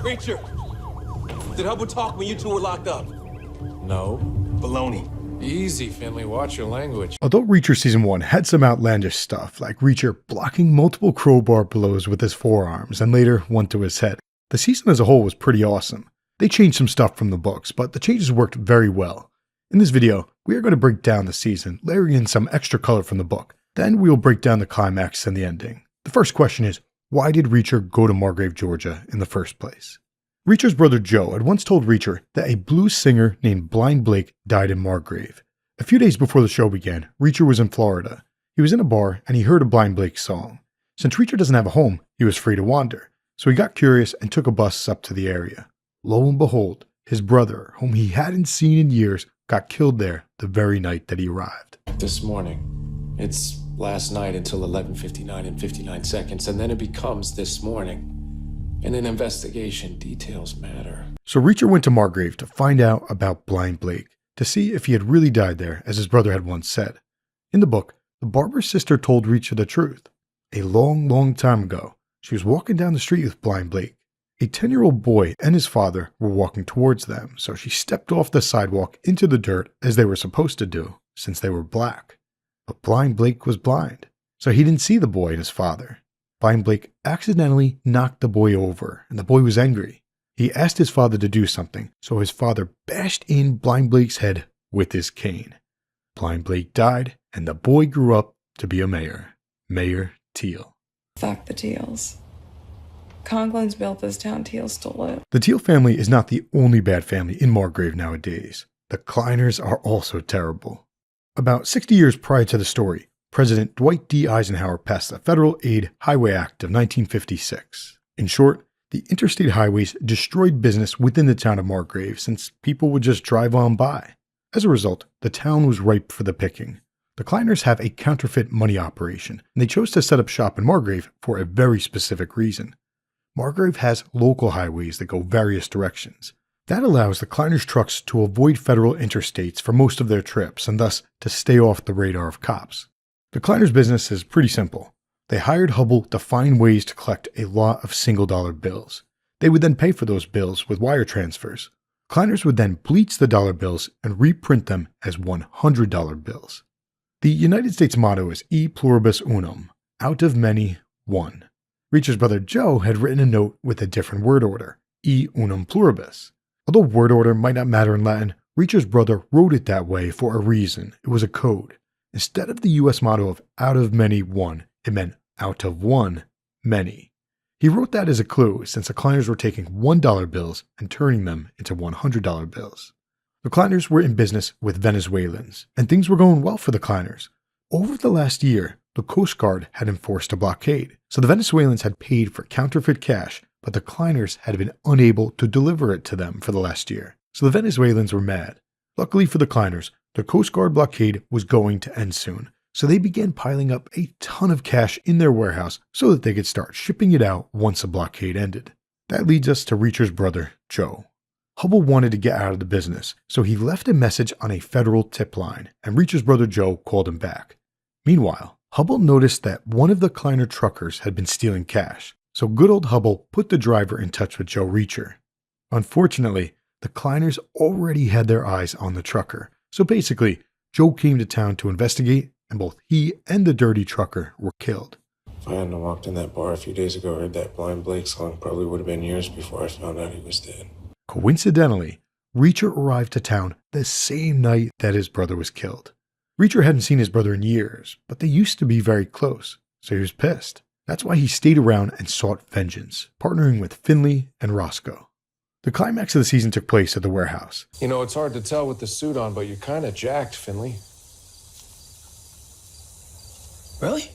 Preacher, did Hubble talk when you two were locked up? No. Baloney. Easy, Finley. Watch your language. Although Reacher Season 1 had some outlandish stuff, like Reacher blocking multiple crowbar blows with his forearms and later one to his head, the season as a whole was pretty awesome. They changed some stuff from the books, but the changes worked very well. In this video, we are going to break down the season, layering in some extra color from the book. Then we will break down the climax and the ending. The first question is, why did Reacher go to Margrave, Georgia in the first place? Reacher's brother Joe had once told Reacher that a blues singer named Blind Blake died in Margrave. A few days before the show began, Reacher was in Florida. He was in a bar and he heard a Blind Blake song. Since Reacher doesn't have a home, he was free to wander. So he got curious and took a bus up to the area. Lo and behold, his brother, whom he hadn't seen in years, got killed there the very night that he arrived. This morning. It's last night until 11:59 and 59 seconds, and then it becomes this morning. In an investigation, details matter. So Reacher went to Margrave to find out about Blind Blake, to see if he had really died there, as his brother had once said. In the book, the barber's sister told Reacher the truth. A long, long time ago, she was walking down the street with Blind Blake. A 10-year-old boy and his father were walking towards them, so she stepped off the sidewalk into the dirt as they were supposed to do, since they were black. But Blind Blake was blind, so he didn't see the boy and his father. Blind Blake accidentally knocked the boy over, and the boy was angry. He asked his father to do something, so his father bashed in Blind Blake's head with his cane. Blind Blake died, and the boy grew up to be a mayor, Mayor Teal. Fuck the Teals. Conklin's built this town, Teal stole it. The Teal family is not the only bad family in Margrave nowadays. The Kliners are also terrible. About 60 years prior to the story, President Dwight D. Eisenhower passed the Federal Aid Highway Act of 1956. In short, the interstate highways destroyed business within the town of Margrave since people would just drive on by. As a result, the town was ripe for the picking. The Kliners have a counterfeit money operation, and they chose to set up shop in Margrave for a very specific reason. Margrave has local highways that go various directions. That allows the Kliners' trucks to avoid federal interstates for most of their trips and thus to stay off the radar of cops. The Kliners' business is pretty simple. They hired Hubble to find ways to collect a lot of single-dollar bills. They would then pay for those bills with wire transfers. Kliners would then bleach the dollar bills and reprint them as $100 bills. The United States motto is E pluribus unum, out of many, one. Reacher's brother Joe had written a note with a different word order, E unum pluribus. Although word order might not matter in Latin, Reacher's brother wrote it that way for a reason. It was a code. Instead of the US motto of out of many, one, it meant out of one, many. He wrote that as a clue since the Kliners were taking $1 bills and turning them into $100 bills. The Kliners were in business with Venezuelans, and things were going well for the Kliners. Over the last year, the Coast Guard had enforced a blockade, so the Venezuelans had paid for counterfeit cash, but the Kliners had been unable to deliver it to them for the last year, so the Venezuelans were mad. Luckily for the Kliners, the Coast Guard blockade was going to end soon, so they began piling up a ton of cash in their warehouse so that they could start shipping it out once the blockade ended. That leads us to Reacher's brother, Joe. Hubble wanted to get out of the business, so he left a message on a federal tip line, and Reacher's brother Joe called him back. Meanwhile, Hubble noticed that one of the Kliner truckers had been stealing cash, so good old Hubble put the driver in touch with Joe Reacher. Unfortunately, the Kliners already had their eyes on the trucker, so basically, Joe came to town to investigate, and both he and the dirty trucker were killed. If I hadn't walked in that bar a few days ago, heard that Blind Blake song, probably would have been years before I found out he was dead. Coincidentally, Reacher arrived to town the same night that his brother was killed. Reacher hadn't seen his brother in years, but they used to be very close, so he was pissed. That's why he stayed around and sought vengeance, partnering with Finley and Roscoe. The climax of the season took place at the warehouse. You know, it's hard to tell with the suit on, but you're kind of jacked, Finley. Really?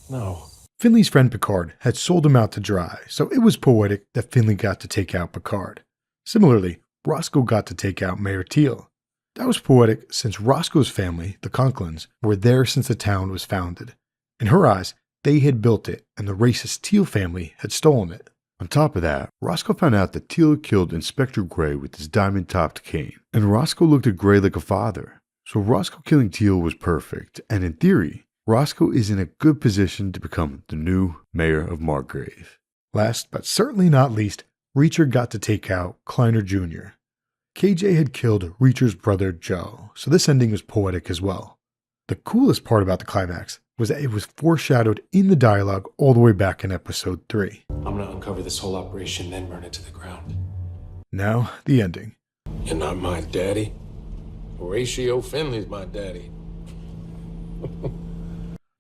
No. Finley's friend Picard had sold him out to dry, so it was poetic that Finley got to take out Picard. Similarly, Roscoe got to take out Mayor Teal. That was poetic since Roscoe's family, the Conklins, were there since the town was founded. In her eyes, they had built it, and the racist Teal family had stolen it. On top of that, Roscoe found out that Teal killed Inspector Gray with his diamond-topped cane, and Roscoe looked at Gray like a father. So Roscoe killing Teal was perfect, and in theory, Roscoe is in a good position to become the new mayor of Margrave. Last but certainly not least, Reacher got to take out Kliner Jr. KJ had killed Reacher's brother Joe, so this ending was poetic as well. The coolest part about the climax was that it was foreshadowed in the dialogue all the way back in episode 3. I'm gonna uncover this whole operation, then burn it to the ground. Now, the ending. You're not my daddy. Horatio Finley's my daddy.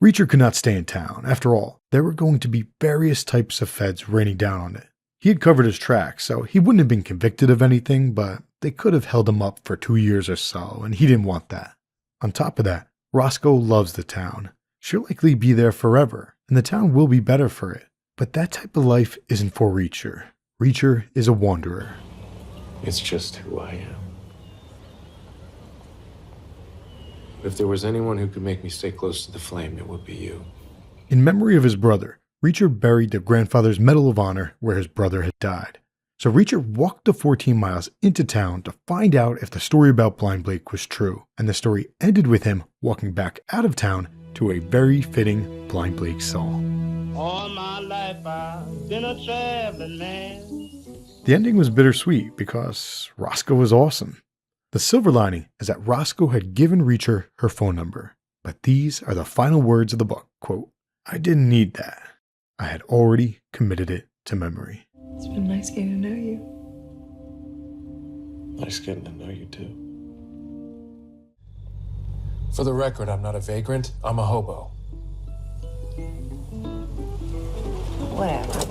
Reacher could not stay in town. After all, there were going to be various types of feds raining down on it. He had covered his tracks, so he wouldn't have been convicted of anything, but they could have held him up for 2 years or so, and he didn't want that. On top of that, Roscoe loves the town. She'll likely be there forever, and the town will be better for it. But that type of life isn't for Reacher. Reacher is a wanderer. It's just who I am. If there was anyone who could make me stay close to the flame, it would be you. In memory of his brother, Reacher buried their grandfather's Medal of Honor where his brother had died. So Reacher walked the 14 miles into town to find out if the story about Blind Blake was true, and the story ended with him walking back out of town to a very fitting Blind Blake song. All my life I've been a traveling man. The ending was bittersweet because Roscoe was awesome. The silver lining is that Roscoe had given Reacher her phone number, but these are the final words of the book, quote, "I didn't need that. I had already committed it to memory." It's been nice getting to know you. Nice getting to know you, too. For the record, I'm not a vagrant. I'm a hobo. Whatever.